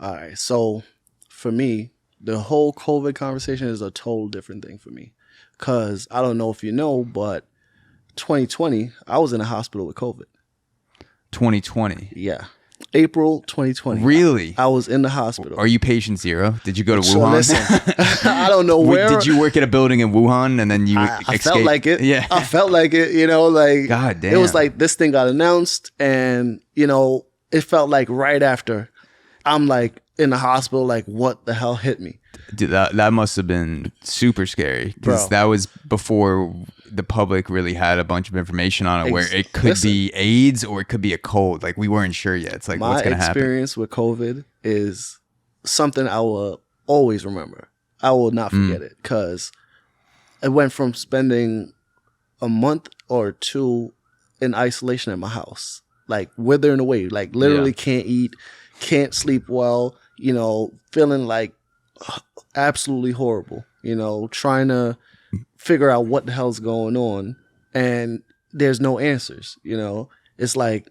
All right. So for me, the whole COVID conversation is a total different thing for me. Because I don't know if you know, but 2020, I was in a hospital with COVID. 2020? Yeah. April 2020. Really? I was in the hospital. Are you patient zero? Did you go to So Wuhan? listen, I don't know where. Did you work at a building in Wuhan and then you I felt like it. Yeah. I felt like it, like God damn. It was like this thing got announced and, it felt like right after I'm like in the hospital, like what the hell hit me? Dude, that must have been super scary because that was before the public really had a bunch of information on it where it could be AIDS or it could be a cold. Like we weren't sure yet. It's like, what's going to happen? My experience with COVID is something I will always remember. I will not forget it because it went from spending a month or two in isolation at my house, like withering away, like literally can't eat, can't sleep well, feeling like absolutely horrible, trying to figure out what the hell's going on and there's no answers. It's like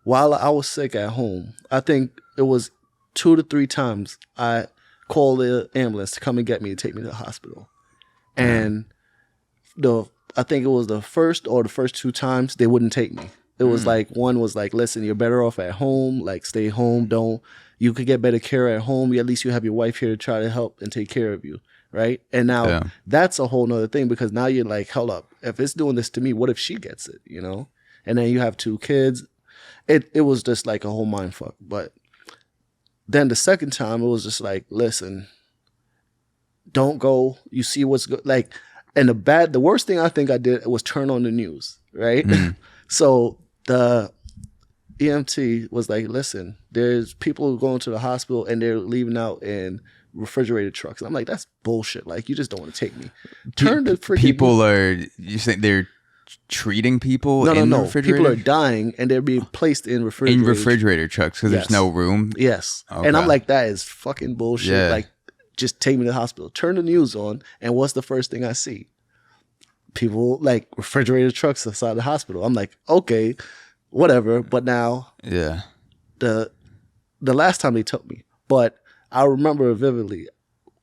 while I was sick at home, I think it was 2 to 3 times I called the ambulance to come and get me to take me to the hospital. And I think it was the first 2 times they wouldn't take me. It was like, one was like, listen, you're better off at home, like stay home, you could get better care at home. At least you have your wife here to try to help and take care of you. Right. And now that's a whole nother thing because now you're like, hold up, if it's doing this to me, what if she gets it, And then you have 2 kids. It was just like a whole mind fuck. But then the second time it was just like, listen, don't go. You see what's good. Like, and the worst thing I think I did was turn on the news. Right. So the EMT was like, listen, there's people going to the hospital and they're leaving out in refrigerated trucks. And I'm like, that's bullshit. Like, you just don't want to take me. Turn the freaking people you think they're treating people no, refrigerator? People are dying and they're being placed in refrigerator trucks because there's no room. Yes. Okay. And I'm like, that is fucking bullshit. Yeah. Like, just take me to the hospital. Turn the news on and what's the first thing I see? People like refrigerator trucks outside the hospital. I'm like, okay, whatever. But now the last time they took me, but I remember vividly,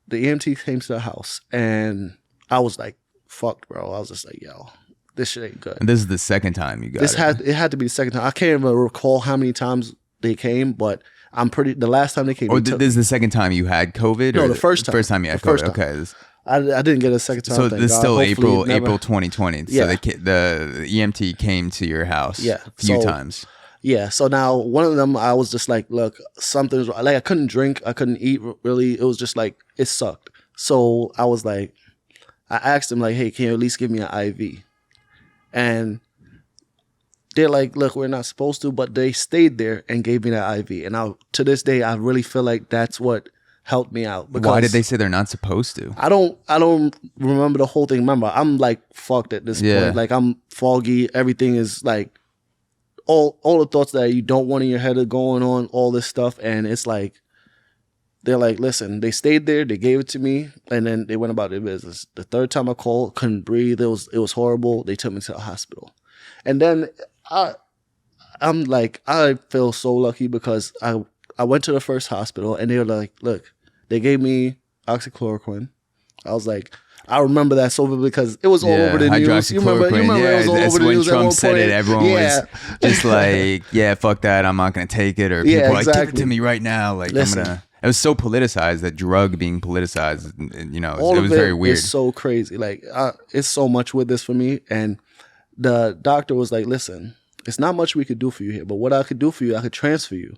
the EMT came to the house and I was like, fucked, bro. I was just like, yo, this shit ain't good. And this is the second time you got it had to be the second time. I can't even recall how many times they came, but the last time they came. Oh, this is the second time you had COVID? No, the first time. First time you had COVID. Okay. I didn't get a second time. So this is still April 2020. Yeah. So the EMT came to your house a few times. Yeah. So now one of them, I was just like, look, something's wrong. Like I couldn't drink. I couldn't eat really. It was just like, it sucked. So I was like, I asked him like, hey, can you at least give me an IV? And they're like, look, we're not supposed to, but they stayed there and gave me that IV. And to this day, I really feel like that's what helped me out. Why did they say they're not supposed to? I don't remember the whole thing. Remember, I'm like fucked at this point. Like I'm foggy. Everything is like all the thoughts that you don't want in your head are going on, all this stuff. And it's like, they're like, listen, they stayed there, they gave it to me, and then they went about their business. The third time I called, couldn't breathe. It was horrible. They took me to the hospital. And then I'm like, I feel so lucky because I went to the first hospital and they were like, look, they gave me oxychloroquine. I was like, I remember that so vividly because it was all over the news. You remember it was all over the news when Trump at one said point. it, everyone was just like, yeah, fuck that. I'm not going to take it. Or people were like, give it to me right now. Like, listen, I'm going to. It was so politicized, that drug being politicized, it was very weird. It's so crazy. Like, it's so much with this for me. And the doctor was like, listen, it's not much we could do for you here, but what I could do for you, I could transfer you.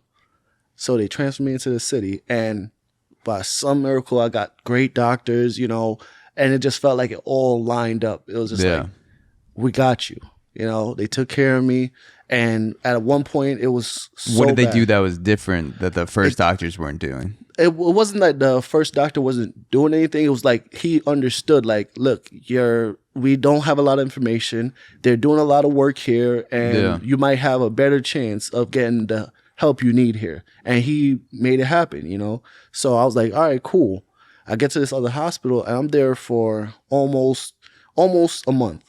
So they transferred me into the city, and by some miracle, I got great doctors, and it just felt like it all lined up. It was just like, we got you. They took care of me. And at one point, it was so What did they bad. do that was different that the first doctors weren't doing? It wasn't that the first doctor wasn't doing anything. It was like he understood, like, look, we don't have a lot of information. They're doing a lot of work here, and you might have a better chance of getting the help you need here. And he made it happen, So I was like, all right, cool. I get to this other hospital, and I'm there for almost a month.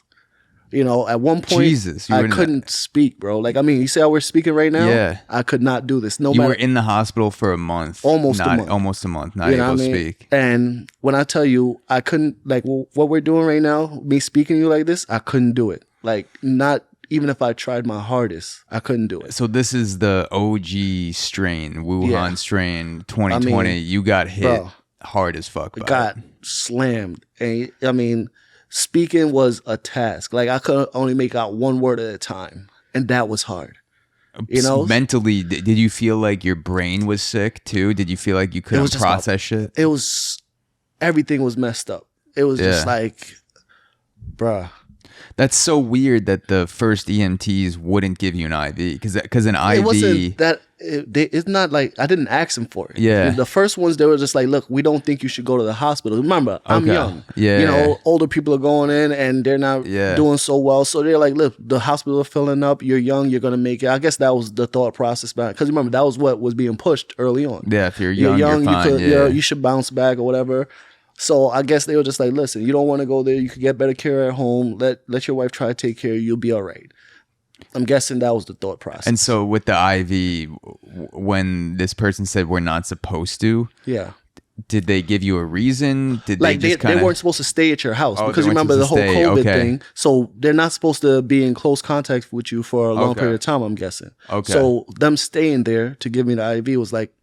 You know, at one point, Jesus, I couldn't speak, bro. Like, I mean, you see how we're speaking right now? Yeah. I could not do this. You were in the hospital for a month. Almost a month. Not able to speak. And when I tell you, I couldn't, like, what we're doing right now, me speaking to you like this, I couldn't do it. Like, not even if I tried my hardest, I couldn't do it. So this is the OG strain, Wuhan strain 2020. I mean, you got hit hard as fuck. Got slammed. And I mean, speaking was a task. Like, I could only make out one word at a time. And that was hard. You know? Mentally, did you feel like your brain was sick too? Did you feel like you couldn't process shit? It was, everything was messed up. It was just like, bruh. That's so weird that the first EMTs wouldn't give you an IV because an IV. It wasn't that. It's not like I didn't ask them for it. Yeah. The first ones, they were just like, look, we don't think you should go to the hospital. Remember, I'm young. Yeah. You know, older people are going in and they're not doing so well. So they're like, look, the hospital are filling up. You're young. You're going to make it. I guess that was the thought process back. Because remember, that was what was being pushed early on. Yeah. If you're young, you're fine. You should bounce back or whatever. So I guess they were just like, listen, you don't want to go there. You could get better care at home. Let your wife try to take care of you. You'll be all right. I'm guessing that was the thought process. And so with the IV, when this person said we're not supposed to, did they give you a reason? Did like they weren't supposed to stay at your house because remember the whole COVID thing. So they're not supposed to be in close contact with you for a long period of time, I'm guessing. Okay. So them staying there to give me the IV was like,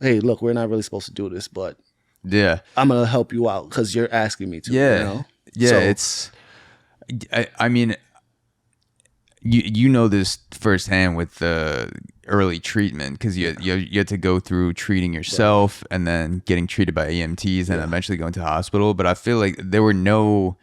hey, look, we're not really supposed to do this, but I'm gonna help you out because you're asking me to. You know? It's. I mean, you know this firsthand with the early treatment because you had to go through treating yourself and then getting treated by EMTs and eventually going to the hospital. But I feel like there were no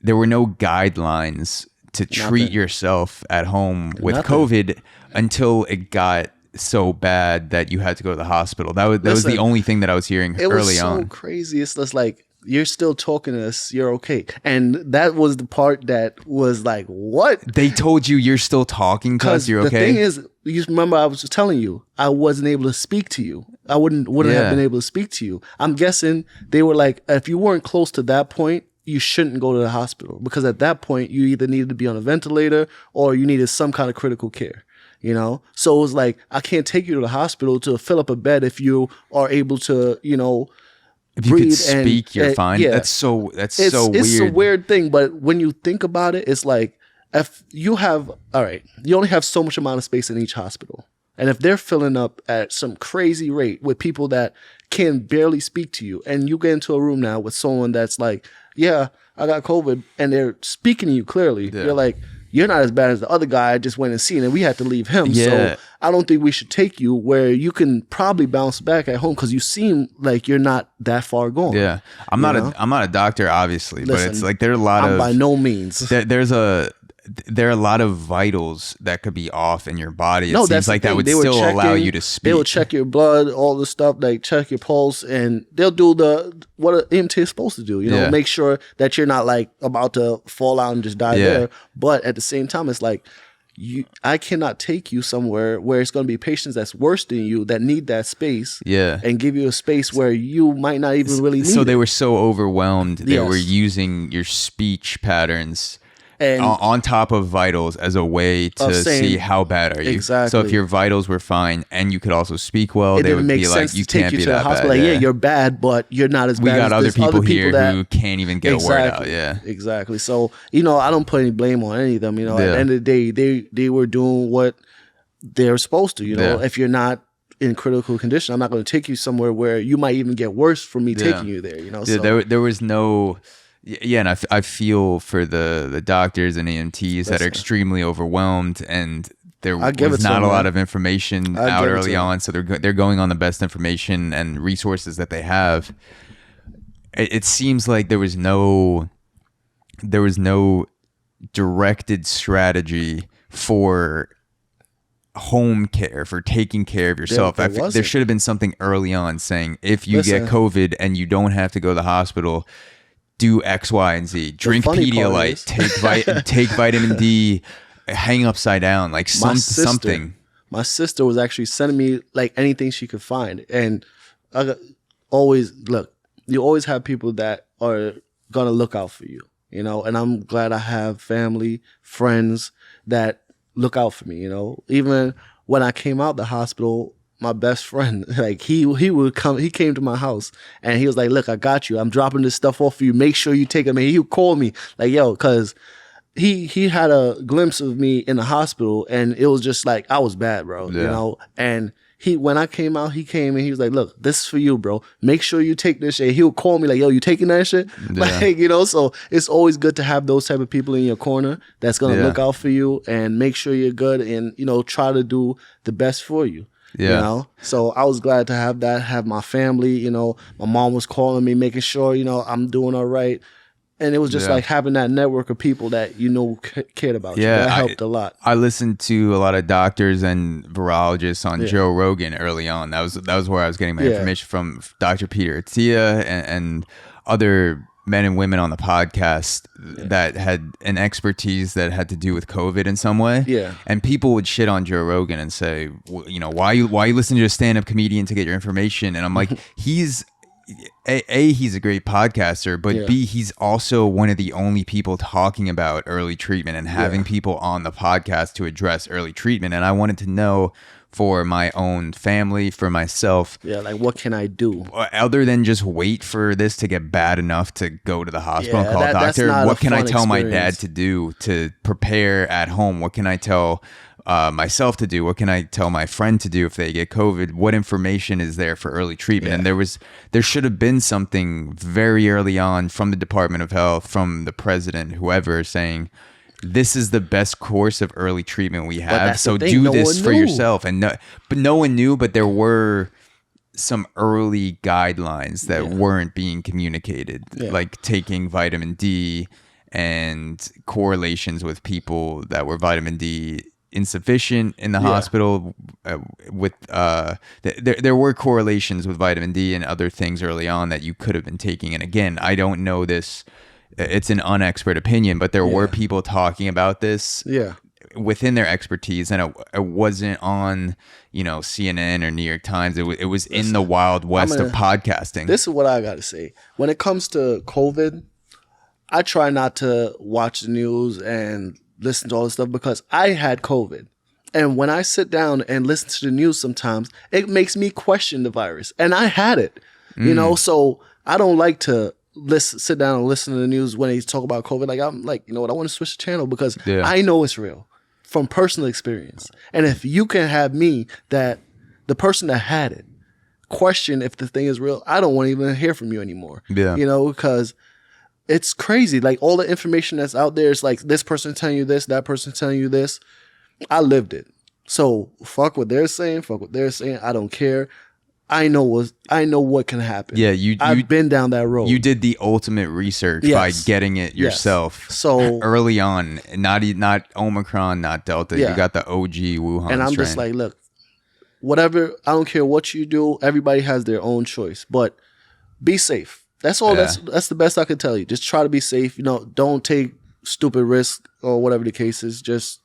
guidelines to treat yourself at home with COVID until it got so bad that you had to go to the hospital. That was the only thing that I was hearing early on. It was so crazy. It's just like, you're still talking to us, you're okay. And that was the part that was like, what? They told you you're still talking to us, you're okay? The thing is, you remember I was just telling you, I wasn't able to speak to you. I wouldn't have been able to speak to you. I'm guessing they were like, if you weren't close to that point, you shouldn't go to the hospital. Because at that point, you either needed to be on a ventilator or you needed some kind of critical care. You know, so it was like, I can't take you to the hospital to fill up a bed if you are able to, you know, if you could speak, you're fine. Yeah. That's so weird. It's a weird thing, but when you think about it, it's like, if you have, all right, you only have so much amount of space in each hospital. And if they're filling up at some crazy rate with people that can barely speak to you, and you get into a room now with someone that's like, yeah, I got COVID, and they're speaking to you clearly, you're like, you're not as bad as the other guy I just went and seen, and we had to leave him. So I don't think we should take you where you can probably bounce back at home because you seem like you're not that far gone. Yeah, I'm not a doctor, obviously, but it's like there are a lot of by no means. There are a lot of vitals that could be off in your body. It seems like that would still allow you to speak. They will check your blood, all the stuff, like check your pulse, and they'll do what an EMT is supposed to do. You know, make sure that you're not like about to fall out and just die there. But at the same time, it's like, I cannot take you somewhere where it's going to be patients that's worse than you that need that space and give you a space where you might not even really need So they were so overwhelmed. They were using your speech patterns and on top of vitals as a way to see how bad are you. Exactly. So if your vitals were fine and you could also speak well, they would be like, you can't be that bad. Like, you're bad, but you're not as bad. We got as other people here who can't even get a word out. Yeah, exactly. So, you know, I don't put any blame on any of them. You know, at the end of the day, they were doing what they're supposed to. You know, if you're not in critical condition, I'm not going to take you somewhere where you might even get worse from me taking you there. You know, so there was no. Yeah, and I feel for the doctors and EMTs that are extremely overwhelmed, and there was not a lot of information out early on, so they're going on the best information and resources that they have. It seems like there was no directed strategy for home care, for taking care of yourself. There should have been something early on saying, if you get COVID and you don't have to go to the hospital, do X, Y, and Z. Drink Pedialyte. Take vitamin D. Hang upside down. Like something. My sister was actually sending me like anything she could find, and you always have people that are gonna look out for you. you know, and I'm glad I have family, friends that look out for me, you know. Even when I came out the hospital, my best friend, like he came to my house and he was like, look, I got you. I'm dropping this stuff off for you. Make sure you take it. I mean, he would call me like, yo, cause he had a glimpse of me in the hospital and it was just like, I was bad, bro, you know? And when I came out, he came and he was like, look, this is for you, bro. Make sure you take this shit. He would call me like, yo, you taking that shit? Like, you know, so it's always good to have those type of people in your corner that's going to look out for you and make sure you're good and, you know, try to do the best for you. You know, so I was glad to have that, have my family, you know, my mom was calling me, making sure, you know, I'm doing all right. And it was just like having that network of people that, you know, cared about you. That helped a lot. I listened to a lot of doctors and virologists on Joe Rogan early on. That was where I was getting my information from. Dr. Peter Attia and other men and women on the podcast that had an expertise that had to do with COVID in some way. Yeah. And people would shit on Joe Rogan and say, well, you know, why you listen to a stand-up comedian to get your information? And I'm like, he's a great podcaster, but B, he's also one of the only people talking about early treatment and having people on the podcast to address early treatment. And I wanted to know for my own family, for myself. Yeah, like what can I do? Other than just wait for this to get bad enough to go to the hospital and call a doctor, what can I tell my dad to do to prepare at home? What can I tell myself to do? What can I tell my friend to do if they get COVID? What information is there for early treatment? And there should have been something very early on from the Department of Health, from the president, whoever, saying, this is the best course of early treatment we have. So do this for yourself. But no one knew, but there were some early guidelines that weren't being communicated, like taking vitamin D and correlations with people that were vitamin D insufficient in the hospital. There were correlations with vitamin D and other things early on that you could have been taking. And again, I don't know this. It's an unexpert opinion, but there were people talking about this within their expertise, and it wasn't on, you know, CNN or New York Times. It was in the wild west of podcasting. This is what I got to say. When it comes to COVID, I try not to watch the news and listen to all this stuff because I had COVID. And when I sit down and listen to the news sometimes, it makes me question the virus. And I had it, you know, so I don't like to sit down and listen to the news when they talk about COVID. Like, I'm like, you know what, I want to switch the channel because I know it's real from personal experience. And if you can have me, that the person that had it, question if the thing is real, I don't want to even hear from you anymore. Yeah. You know, because it's crazy. Like all the information that's out there is like this person telling you this, that person telling you this. I lived it. So fuck what they're saying, I don't care. I know what can happen. Yeah, I've been down that road. You did the ultimate research by getting it yourself. So early on, not Omicron, not Delta. You got the OG Wuhan and I'm strain. just like, look, whatever. I don't care what you do. Everybody has their own choice, but be safe. That's all. That's the best I can tell you. Just try to be safe. You know, don't take stupid risks or whatever the case is. Just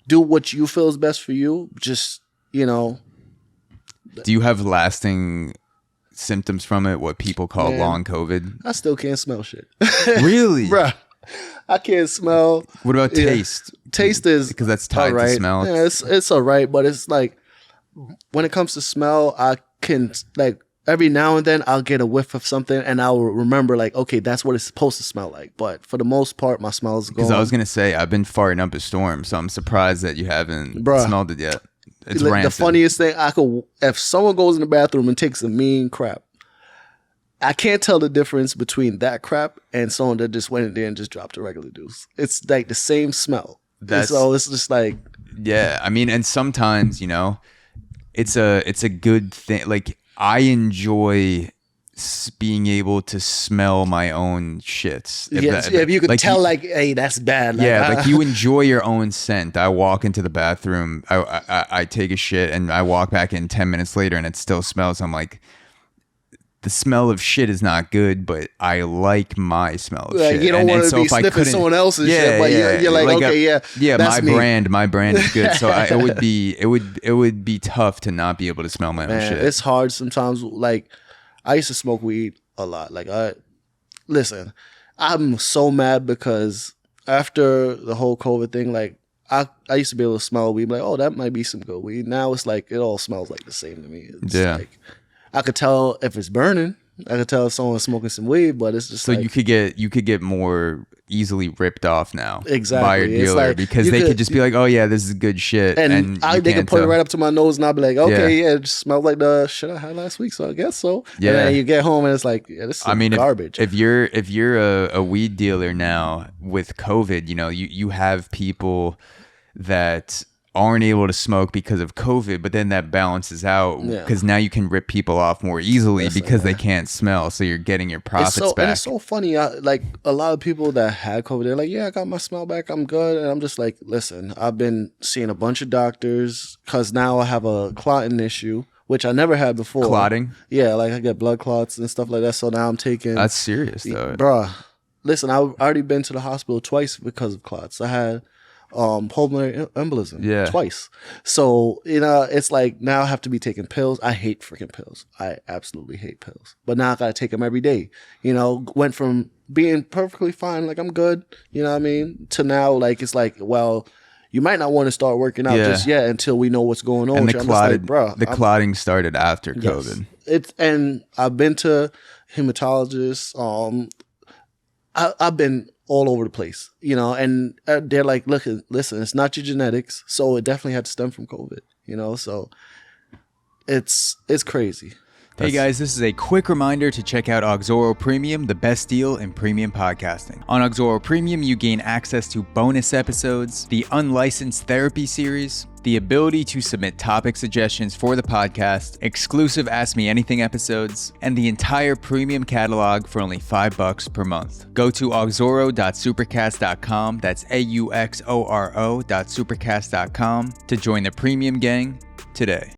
do what you feel is best for you. Just, you know. Do you have lasting symptoms from it? What people call long COVID? I still can't smell shit. Really? Bruh. I can't smell. What about taste? Taste is because that's tied to smell. Yeah, it's all right, but it's like when it comes to smell, I can like every now and then I'll get a whiff of something and I'll remember like, okay, that's what it's supposed to smell like. But for the most part, my smell is gone. Because I was gonna say I've been farting up a storm, so I'm surprised that you haven't smelled it yet. It's rancid. The funniest thing, if someone goes in the bathroom and takes a mean crap, I can't tell the difference between that crap and someone that just went in there and just dropped a regular deuce. It's like the same smell. So it's just like, yeah. I mean, and sometimes, you know, it's a good thing. Like I enjoy being able to smell my own shits. If you could like tell, like, hey, that's bad. Like, like you enjoy your own scent. I walk into the bathroom, I take a shit, and I walk back in 10 minutes later, and it still smells. I'm like, the smell of shit is not good, but I like my smell of shit. You don't want to be sniffing someone else's shit, but you're like okay, that's my brand is good. So it would be tough to not be able to smell my own shit. It's hard sometimes. Like I used to smoke weed a lot. Like listen, I'm so mad because after the whole COVID thing, like I used to be able to smell weed, like, oh, that might be some good weed. Now it's like it all smells like the same to me. It's like I could tell if it's burning. I could tell if someone's smoking some weed, but it's just so like, you could get more easily ripped off now by a dealer like, because they could just be like, oh yeah, this is good shit, and they could put it right up to my nose, and I'll be like, okay, yeah, it just smells like the shit I had last week, so I guess so. Yeah, and then you get home and it's like, yeah, this is garbage. If you're a weed dealer now with COVID, you know, you have people that aren't able to smoke because of COVID, but then that balances out because now you can rip people off more easily because they can't smell, so you're getting your profits back. And it's so funny, like a lot of people that had COVID, they're like, yeah, I got my smell back, I'm good. And I'm just like, listen, I've been seeing a bunch of doctors because now I have a clotting issue, which I never had before. Clotting? Yeah, like I get blood clots and stuff like that, so now I'm taking... That's serious, though. Bruh, listen, I've already been to the hospital twice because of clots. I had pulmonary embolism twice. So, you know, it's like now I have to be taking pills. I hate freaking pills. I absolutely hate pills. But now I got to take them every day. You know, went from being perfectly fine, like I'm good, you know what I mean, to now like it's like, well, you might not want to start working out just yet until we know what's going on. And the clotting started after COVID. And I've been to hematologists. I've been all over the place, you know, and they're like, look, listen, it's not your genetics, so it definitely had to stem from COVID, you know, so it's crazy. Hey guys, this is a quick reminder to check out AUXORO Premium, the best deal in premium podcasting. On AUXORO Premium, you gain access to bonus episodes, the unlicensed therapy series, the ability to submit topic suggestions for the podcast, exclusive Ask Me Anything episodes, and the entire premium catalog for only $5 per month. Go to auxoro.supercast.com, that's AUXORO.supercast.com, to join the premium gang today.